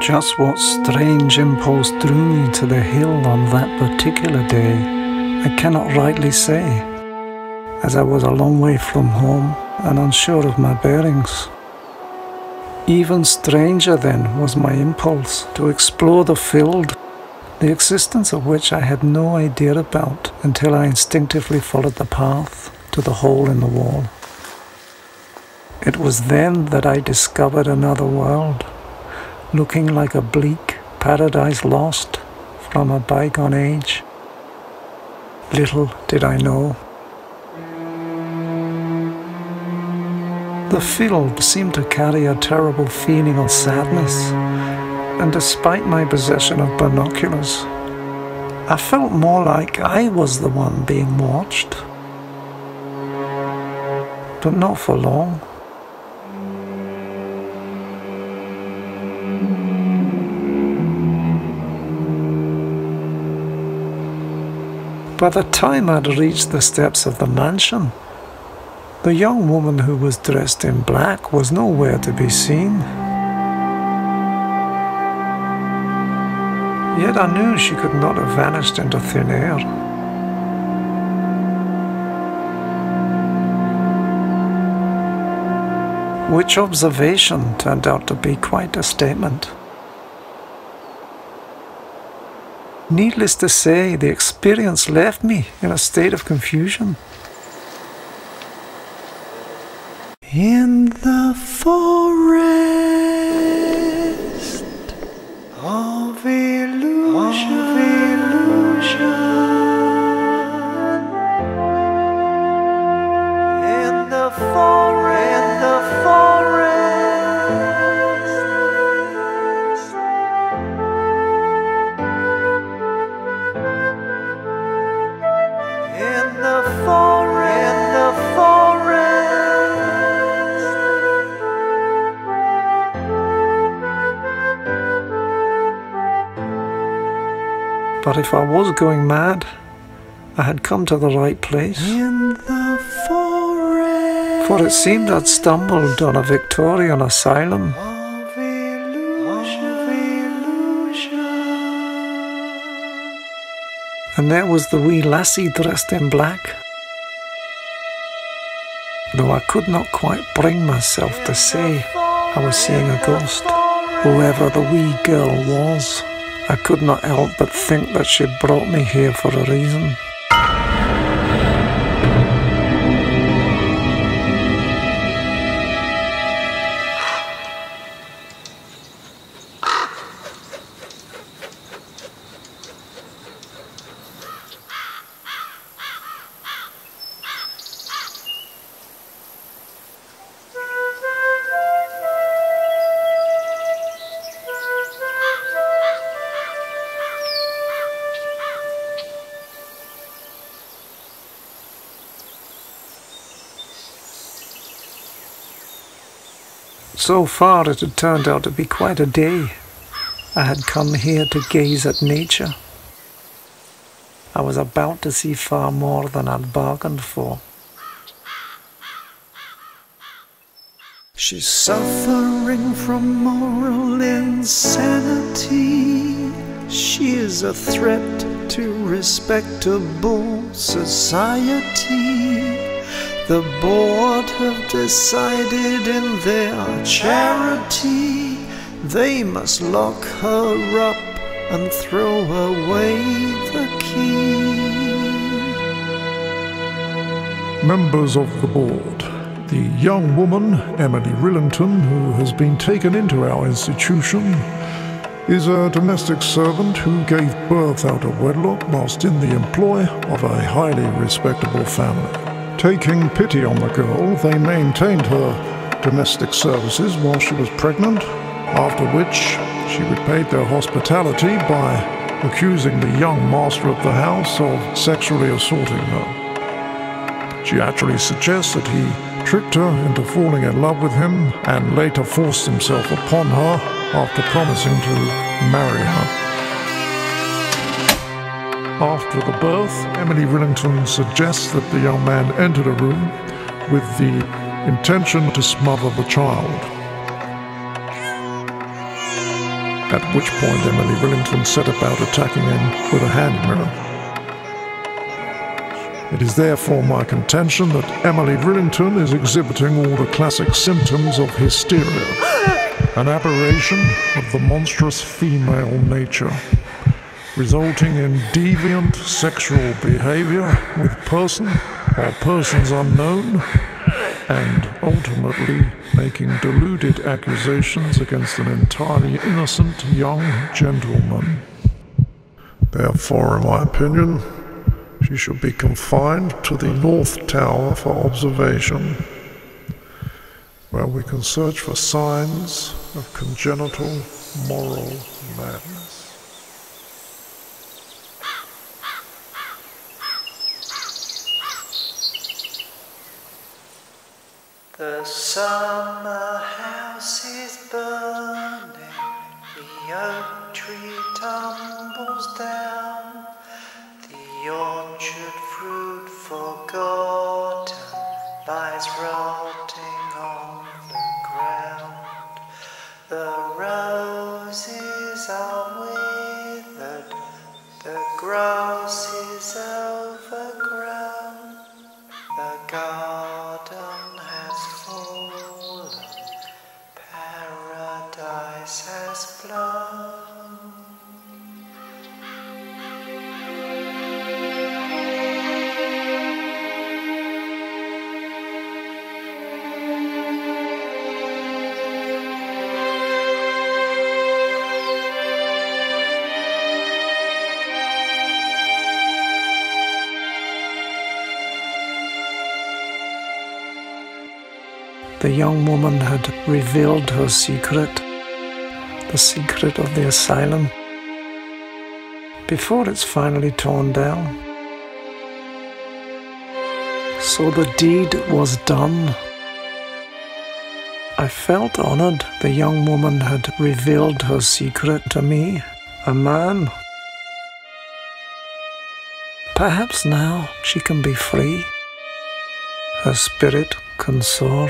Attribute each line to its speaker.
Speaker 1: Just what strange impulse drew me to the hill on that particular day, I cannot rightly say, as I was a long way from home and unsure of my bearings. Even stranger then was my impulse to explore the field, the existence of which I had no idea about until I instinctively followed the path to the hole in the wall. It was then that I discovered another world, looking like a bleak paradise lost from a bygone age. Little did I know. The field seemed to carry a terrible feeling of sadness, and despite my possession of binoculars, I felt more like I was the one being watched. But not for long. By the time I'd reached the steps of the mansion, the young woman who was dressed in black was nowhere to be seen. Yet I knew she could not have vanished into thin air. Which observation turned out to be quite a statement. Needless to say, the experience left me in a state of confusion. In the forest of illusion, in the forest, in the forest. But if I was going mad, I had come to the right place. In the forest. For it seemed I'd stumbled on a Victorian asylum. Of illusion. And there was the wee lassie dressed in black. Though I could not quite bring myself to say I was seeing a ghost, whoever the wee girl was, I could not help but think that she brought me here for a reason. So far it had turned out to be quite a day. I had come here to gaze at nature. I was about to see far more than I'd bargained for. She's suffering from moral insanity. She is a threat to respectable society. The board have decided in their charity they must lock her up and throw away the key.
Speaker 2: Members of the board, the young woman, Emily Rillington, who has been taken into our institution, is a domestic servant who gave birth out of wedlock whilst in the employ of a highly respectable family. Taking pity on the girl, they maintained her domestic services while she was pregnant, after which she repaid their hospitality by accusing the young master of the house of sexually assaulting her. She actually suggests that he tricked her into falling in love with him and later forced himself upon her after promising to marry her. After the birth, Emily Rillington suggests that the young man entered a room with the intention to smother the child. at which point Emily Rillington set about attacking him with a hand mirror. It is therefore my contention that Emily Rillington is exhibiting all the classic symptoms of hysteria, an aberration of the monstrous female nature, resulting in deviant sexual behavior with person or persons unknown, and ultimately making deluded accusations against an entirely innocent young gentleman. Therefore, in my opinion, she should be confined to the North Tower for observation, where we can search for signs of congenital moral madness.
Speaker 1: The summer house is burning, the oak tree tumbles down, the orchard fruit forgotten lies rotting on the ground. The roses are withered, the grass is overgrown, the garden has fallen, paradise has blown. The young woman had revealed her secret, the secret of the asylum, before it's finally torn down. So the deed was done. I felt honored the young woman had revealed her secret to me, a man. Perhaps now she can be free. Her spirit can soar.